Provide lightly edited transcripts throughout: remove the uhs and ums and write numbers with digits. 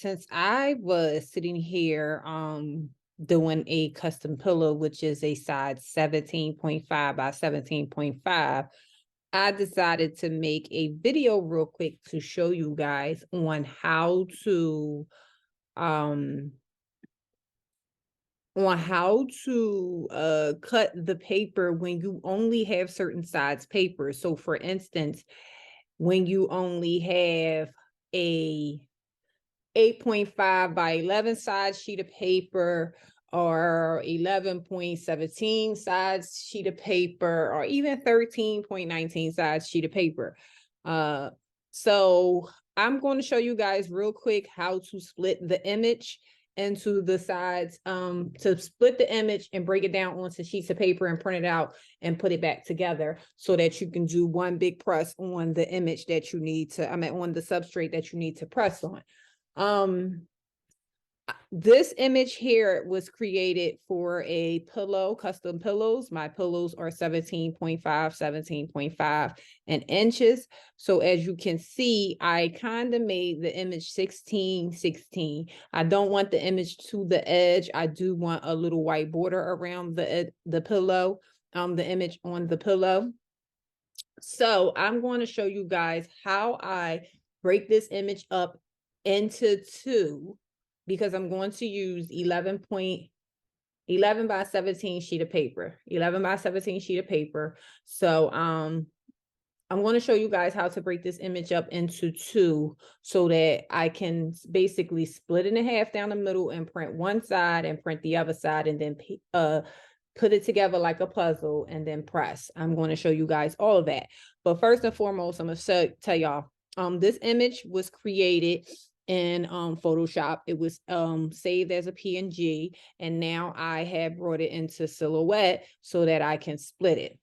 Since I was sitting here doing a custom pillow, which is a size 17.5 by 17.5, I decided to make a video real quick to show you guys on how to um cut the paper when you only have certain size paper. So for instance, when you only have a 8.5 by 11 size sheet of paper, or 11.17 size sheet of paper, or even 13.19 size sheet of paper. So I'm going to show you guys real quick how to split the image into the sides, to split the image and break it down onto sheets of paper and print it out and put it back together so that you can do one big press on the image that you need to, on the substrate that you need to press on. This image here was created for a pillow, custom pillows. My pillows are 17.5, 17.5 in inches. So as you can see, I kind of made the image 16, 16. I don't want the image to the edge. I do want a little white border around the pillow, the image on the pillow. So I'm going to show you guys how I break this image up into two, because I'm going to use 11 by 17 sheet of paper, 11 by 17 sheet of paper. So I'm going to show you guys how to break this image up into two so that I can basically split it in half down the middle and print one side and print the other side, and then put it together like a puzzle and then press. I'm going to show you guys all of that. But first and foremost, I'm going to tell y'all, this image was created in Photoshop. It was saved as a PNG, and now I have brought it into Silhouette so that I can split it.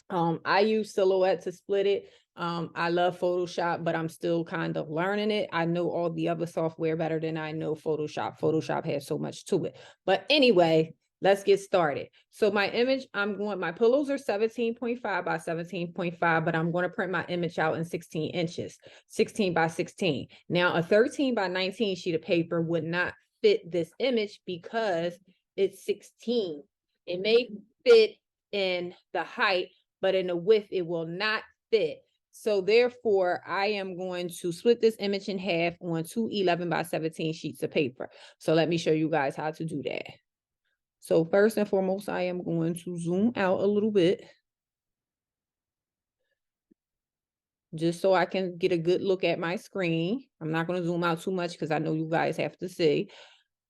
I use Silhouette to split it. I love Photoshop, but I'm still kind of learning it. I know all the other software better than I know Photoshop. Photoshop has so much to it. But anyway, let's get started. So my image, my pillows are 17.5 by 17.5, but I'm going to print my image out in 16 inches, 16 by 16. Now a 13 by 19 sheet of paper would not fit this image because it's 16. It may fit in the height, but in the width, it will not fit. So therefore, I am going to split this image in half on two 11 by 17 sheets of paper. So let me show you guys how to do that. So first and foremost, I am going to zoom out a little bit, just so I can get a good look at my screen. I'm not going to zoom out too much because I know you guys have to see.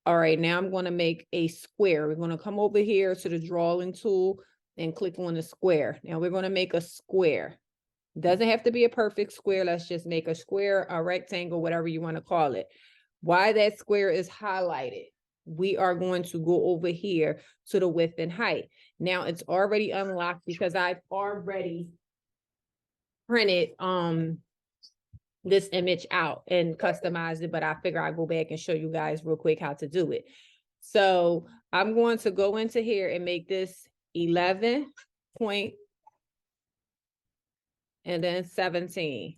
All right, now I'm going to make a square. We're going to come over here to the drawing tool and click on the square. Now we're going to make a square. Doesn't have to be a perfect square. Let's just make a square, a rectangle, whatever you want to call it. Why that square is highlighted, we are going to go over here to the width and height. Now it's already unlocked because I've already printed this image out and customized it, but I figure I'll go back and show you guys real quick how to do it. So I'm going to go into here and make this 11 point and then 17.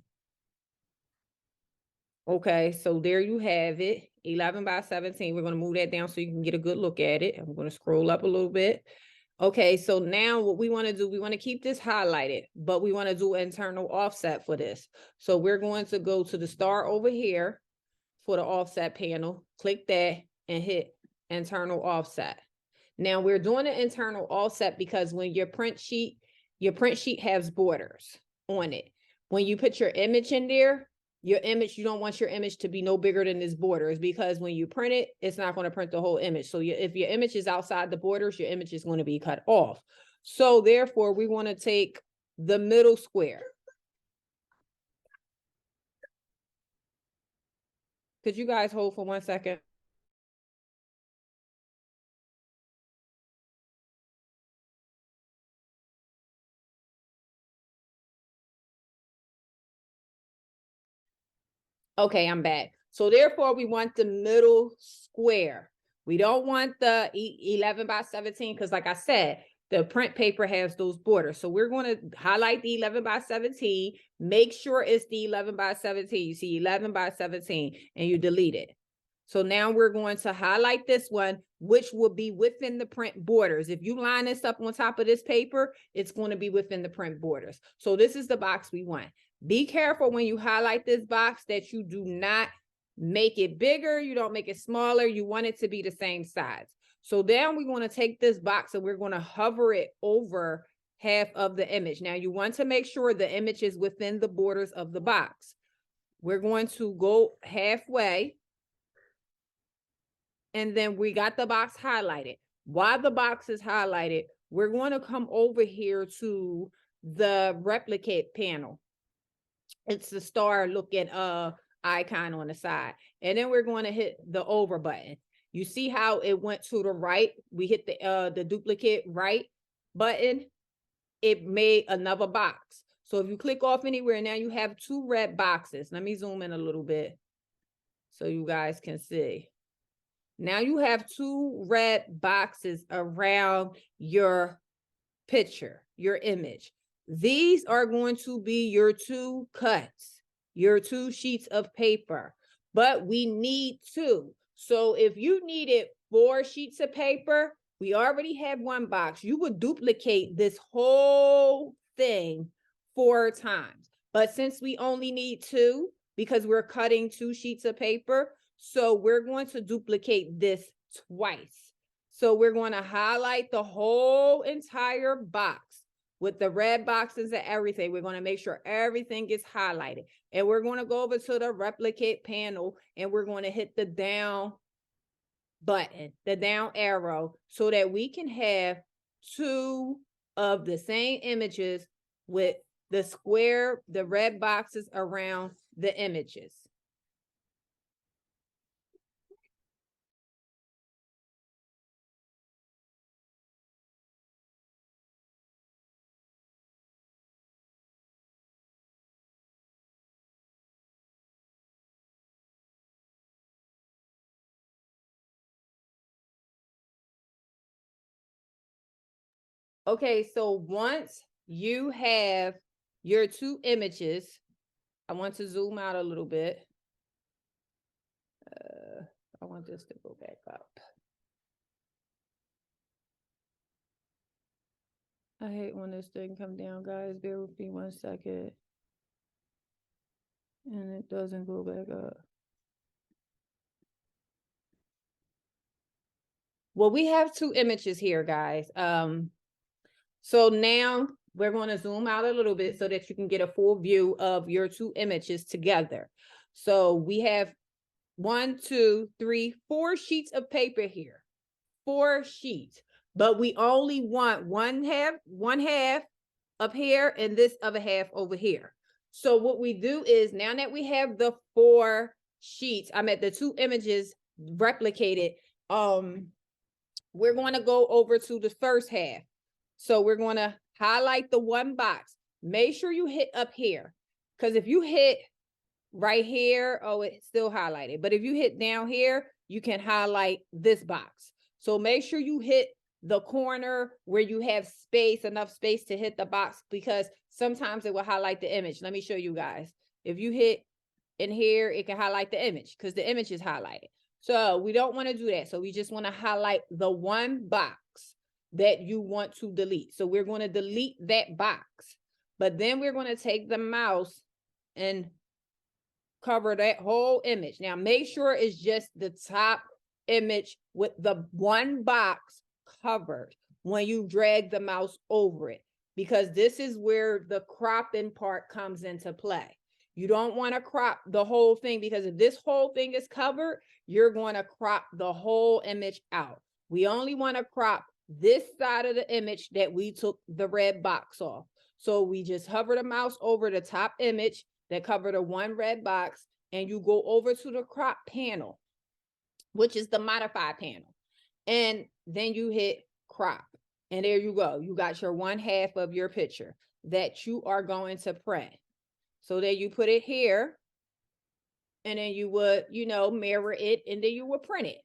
Okay, so there you have it, 11 by 17. We're going to move that down so you can get a good look at it. I'm going to scroll up a little bit. Okay, so now what we want to do, we want to keep this highlighted, but we want to do internal offset for this. So we're going to go to the star over here for the offset panel, click that and hit internal offset. Now we're doing an internal offset because when your print sheet has borders on it. When you put your image in there, you don't want your image to be no bigger than this borders, because when you print it, it's not going to print the whole image. So if your image is outside the borders, your image is going to be cut off. So therefore, we want to take the middle square. Could you guys hold for 1 second? Okay, I'm back. So therefore, we want the middle square. We don't want the 11 by 17 because, like I said, The print paper has those borders. So we're going to highlight the 11 by 17, make sure it's the 11 by 17. You see 11 by 17 and you delete it. So now we're going to highlight this one, which will be within the print borders. If you line this up on top of this paper, it's going to be within the print borders. So this is the box we want. Be careful when you highlight this box that you do not make it bigger. You don't make it smaller. You want it to be the same size. So then we're going to take this box and we're going to hover it over half of the image. Now you want to make sure the image is within the borders of the box. We're going to go halfway. And then we got the box highlighted. While the box is highlighted, we're going to come over here to the replicate panel. It's the star looking icon on the side. And then we're going to hit the over button. You see how it went to the right? We hit the duplicate right button. It made another box. So if you click off anywhere, now you have two red boxes. Let me zoom in a little bit so you guys can see. Now you have two red boxes around your picture, your image. These are going to be your two cuts, your two sheets of paper, but we need two. So if you needed 4 sheets of paper, we already have one box. You would duplicate this whole thing 4 times. But since we only need 2, because we're cutting 2 sheets of paper, so we're going to duplicate this twice. So we're going to highlight the whole entire box with the red boxes and everything. We're going to make sure everything gets highlighted. And we're going to go over to the replicate panel and we're going to hit the down button, the down arrow, so that we can have 2 of the same images with the square, the red boxes around the images. Okay, so once you have your 2 images, I want to zoom out a little bit. I want this to go back up. I hate when this thing come down, guys. Bear with me 1 second. And it doesn't go back up. Well, we have 2 images here, guys. So now we're going to zoom out a little bit so that you can get a full view of your 2 images together. So we have 1, 2, 3, 4 sheets of paper here. 4 sheets, but we only want one half up here and this other half over here. So what we do is, now that we have the 4 sheets, I'm at the 2 images replicated, we're going to go over to the first half. So we're going to highlight the 1 box. Make sure you hit up here, because if you hit right here, oh, it's still highlighted. But if you hit down here, you can highlight this box. So make sure you hit the corner where you have space, enough space to hit the box, because sometimes it will highlight the image. Let me show you guys. If you hit in here, it can highlight the image because the image is highlighted. So we don't want to do that. So we just want to highlight the 1 box that you want to delete. So we're going to delete that box, but then we're going to take the mouse and cover that whole image. Now make sure it's just the top image with the 1 box covered when you drag the mouse over it, because this is where the cropping part comes into play. You don't want to crop the whole thing, because if this whole thing is covered, you're going to crop the whole image out. We only want to crop this side of the image that we took the red box off. So we just hover the mouse over the top image that covered the 1 red box, and you go over to the crop panel, which is the modify panel. And then you hit crop. And there you go. You got your 1/2 of your picture that you are going to print. So then you put it here, and then you would, mirror it, and then you would print it.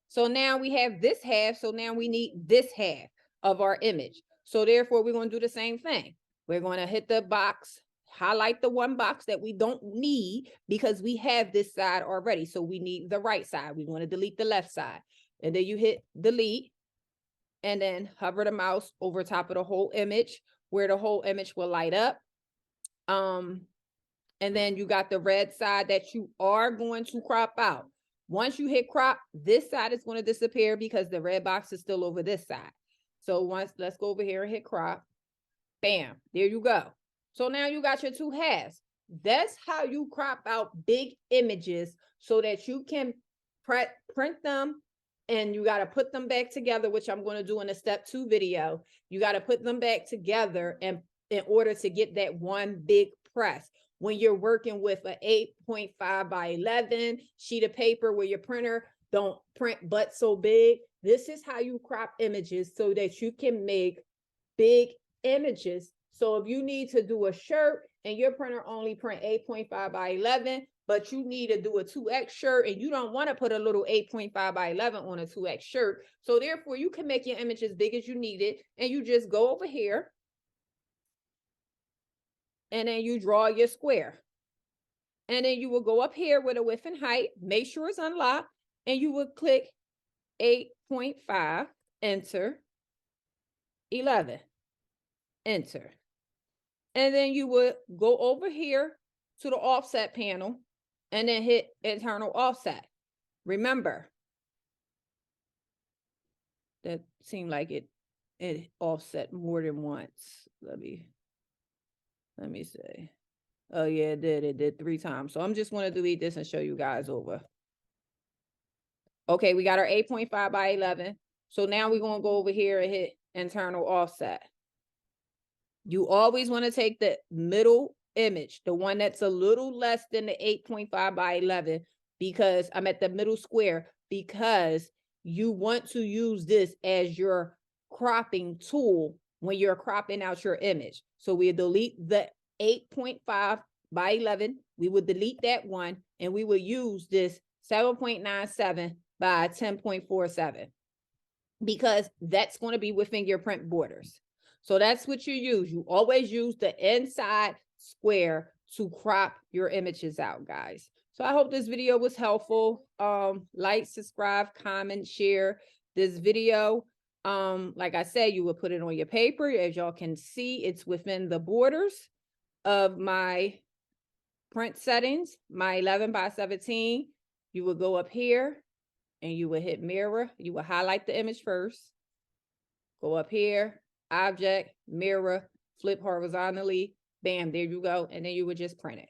So now we have this half. So now we need this half. of our image. So therefore, we're going to do the same thing. We're going to hit the box, highlight the one box that we don't need because we have this side already. So we need the right side. We want to delete the left side. And then you hit delete and then hover the mouse over top of the whole image where the whole image will light up. And then you got the red side that you are going to crop out. Once you hit crop, this side is going to disappear because the red box is still over this side. So let's go over here and hit crop. Bam, there you go. So now you got your two halves. That's how you crop out big images so that you can print them, and you got to put them back together, which I'm going to do in a step 2 video. You got to put them back together and in order to get that one big press. When you're working with an 8.5 by 11 sheet of paper where your printer don't print but so big, this is how you crop images so that you can make big images. So if you need to do a shirt and your printer only print 8.5 by 11, but you need to do a 2X shirt and you don't want to put a little 8.5 by 11 on a 2X shirt. So therefore you can make your image as big as you need it. And you just go over here and then you draw your square. And then you will go up here with a width and height, make sure it's unlocked, and you will click 8.5, enter, 11, enter. And then you would go over here to the offset panel and then hit internal offset. Remember, that seemed like it offset more than once. Let me see. Oh yeah, it did 3 times. So I'm just going to delete this and show you guys over. Okay, we got our 8.5 by 11. So now we're going to go over here and hit internal offset. You always want to take the middle image, the one that's a little less than the 8.5 by 11, because I'm at the middle square, because you want to use this as your cropping tool when you're cropping out your image. So we delete the 8.5 by 11. We would delete that one and we will use this 7.97 by 10.47 because that's going to be within your print borders. So that's what you use. You always use the inside square to crop your images out, guys. So I hope this video was helpful. Like, subscribe, comment, share this video. Like I said, you will put it on your paper. As y'all can see, it's within the borders of my print settings, my 11 by 17. You will go up here and you will hit mirror. You will highlight the image first. Go up here, object, mirror, flip horizontally, bam, there you go. And then you would just print it.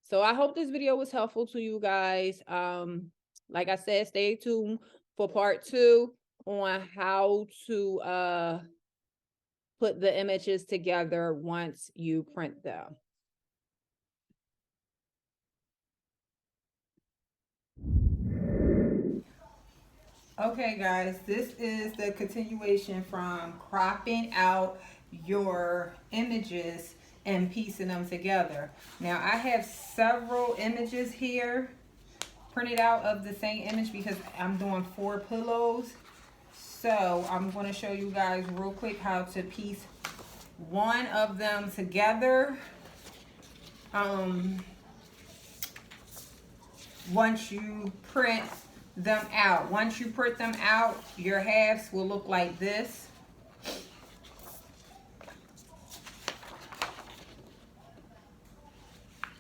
So I hope this video was helpful to you guys. Like I said, stay tuned for part 2 on how to put the images together once you print them. Okay, guys, this is the continuation from cropping out your images and piecing them together. Now, I have several images here printed out of the same image because I'm doing 4 pillows. So I'm going to show you guys real quick how to piece one of them together. Once you print them out. Once you print them out, your halves will look like this.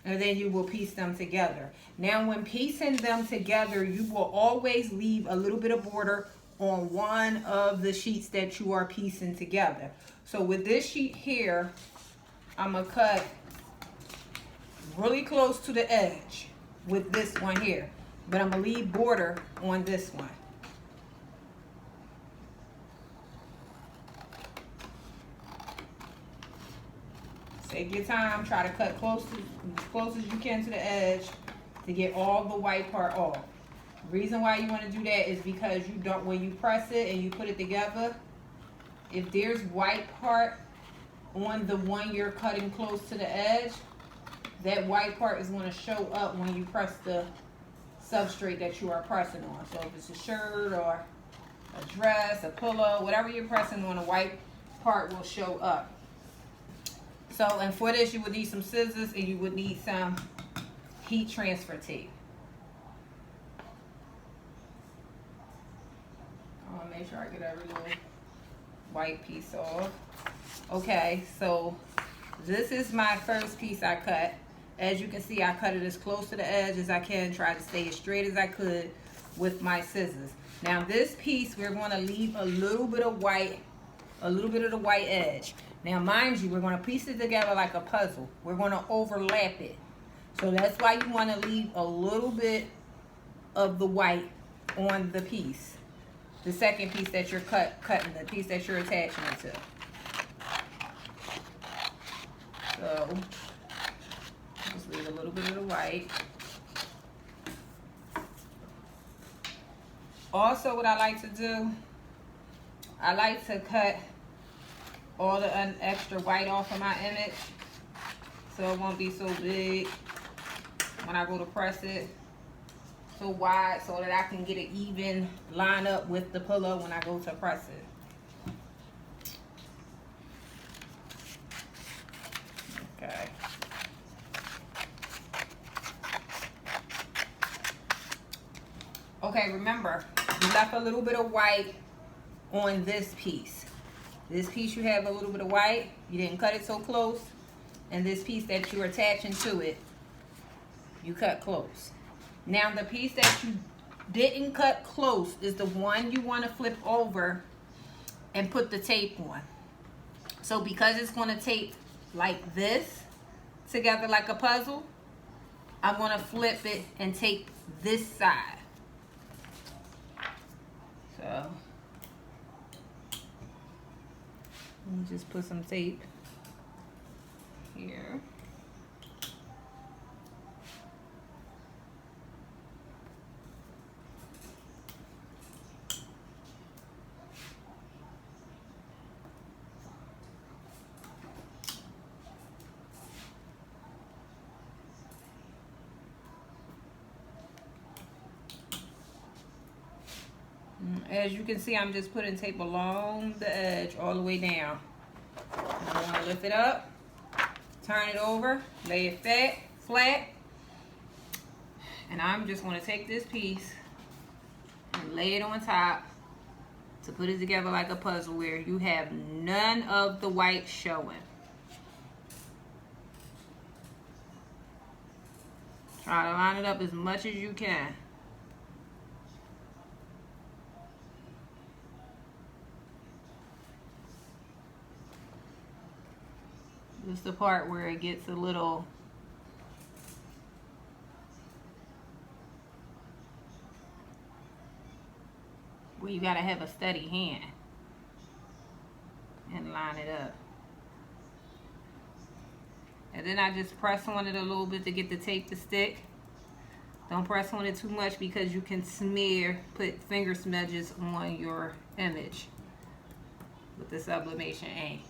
And then you will piece them together. Now, when piecing them together, you will always leave a little bit of border on one of the sheets that you are piecing together. So with this sheet here, I'm gonna cut really close to the edge with this one here, but I'm gonna leave border on this one. Take your time, try to cut close as you can to the edge to get all the white part off. The reason why you want to do that is because you don't, when you press it and you put it together, if there's white part on the one you're cutting close to the edge, that white part is going to show up when you press the substrate that you are pressing on. So if it's a shirt or a dress, a pillow, whatever you're pressing on, a white part will show up. So, and for this, you would need some scissors and you would need some heat transfer tape. I want to make sure I get every little white piece off. Okay, so this is my first piece I cut. As you can see, I cut it as close to the edge as I can, try to stay as straight as I could with my scissors. Now this piece, we're going to leave a little bit of white, a little bit of the white edge. Now mind you, we're going to piece it together like a puzzle. We're going to overlap it. So that's why you want to leave a little bit of the white on the piece. The second piece that you're cutting, the piece that you're attaching it to. So just leave a little bit of the white. Also, what I like to do, I like to cut all the extra white off of my image so it won't be so big when I go to press it. So wide so that I can get an even line up with the pillow when I go to press it. Okay. Okay, remember, you left a little bit of white on this piece. This piece you have a little bit of white. You didn't cut it so close. And this piece that you're attaching to it, you cut close. Now the piece that you didn't cut close is the one you want to flip over and put the tape on. So because it's going to tape like this together like a puzzle, I'm going to flip it and tape this side. So let me just put some tape here. As you can see, I'm just putting tape along the edge all the way down. I'm going to lift it up, turn it over, lay it flat, and I'm just going to take this piece and lay it on top to put it together like a puzzle where you have none of the white showing. Try to line it up as much as you can. This is the part where it gets a little where you gotta have a steady hand and line it up. And then I just press on it a little bit to get the tape to stick. Don't press on it too much because you can put finger smudges on your image with the sublimation ink.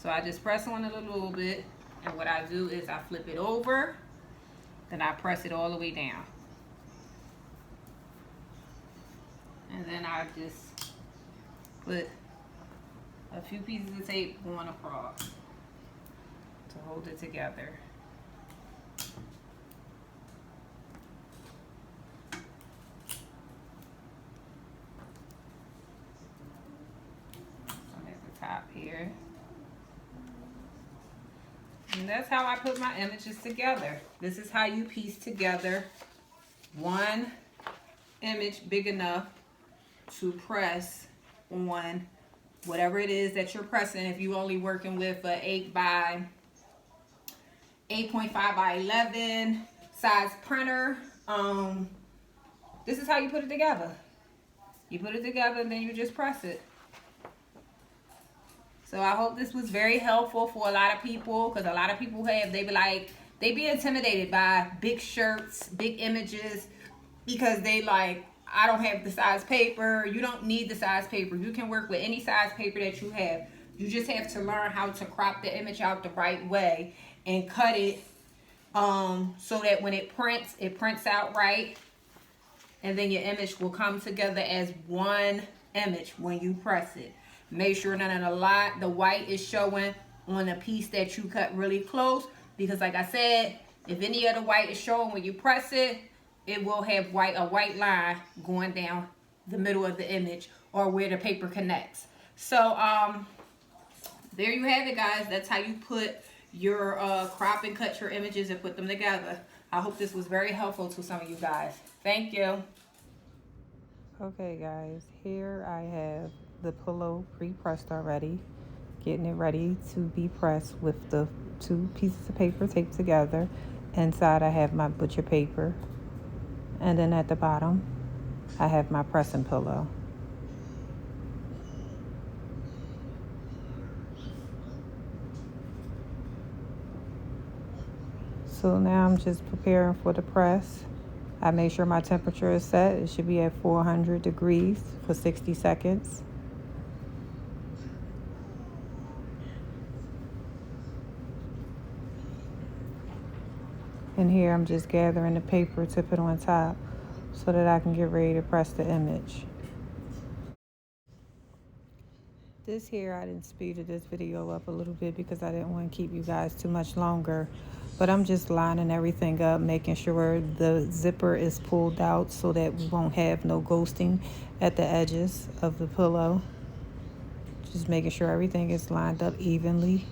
So I just press on it a little bit, and what I do is I flip it over, then I press it all the way down. And then I just put a few pieces of tape going across to hold it together. I'm at the top here. And that's how I put my images together. This is how you piece together one image big enough to press on whatever it is that you're pressing. If you're only working with a 8.5 by 11 size printer, this is how you put it together. You put it together and then you just press it. So I hope this was very helpful for a lot of people, because a lot of people they be intimidated by big shirts, big images, because I don't have the size paper. You don't need the size paper. You can work with any size paper that you have. You just have to learn how to crop the image out the right way and cut it so that when it prints out right, and then your image will come together as one image when you press it. Make sure none of the white is showing on the piece that you cut really close, because like I said, if any of the white is showing when you press it, it will have a white line going down the middle of the image or where the paper connects. So there you have it, guys. That's how you put your crop and cut your images and put them together. I hope this was very helpful to some of you guys. Thank you. Okay, guys, here I have the pillow pre-pressed already, getting it ready to be pressed with the 2 pieces of paper taped together. Inside I have my butcher paper, and then at the bottom I have my pressing pillow. So now I'm just preparing for the press. I made sure my temperature is set. It should be at 400 degrees for 60 seconds. And here I'm just gathering the paper to put on top so that I can get ready to press the image. This here, I didn't speed this video up a little bit because I didn't want to keep you guys too much longer. But I'm just lining everything up, making sure the zipper is pulled out so that we won't have no ghosting at the edges of the pillow. Just making sure everything is lined up evenly.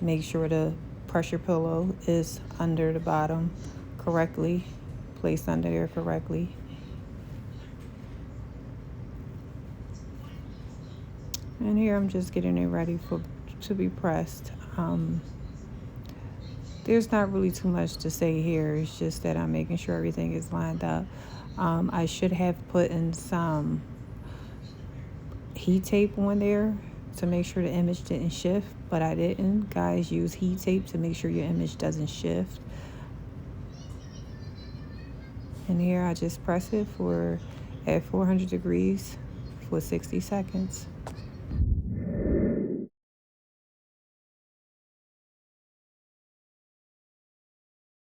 Make sure the pressure pillow is under the bottom correctly, placed under there correctly. And here I'm just getting it ready to be pressed. There's not really too much to say here. It's just that I'm making sure everything is lined up. I should have put in some heat tape on there to make sure the image didn't shift, but I didn't. Guys, use heat tape to make sure your image doesn't shift. And here I just press it at 400 degrees for 60 seconds.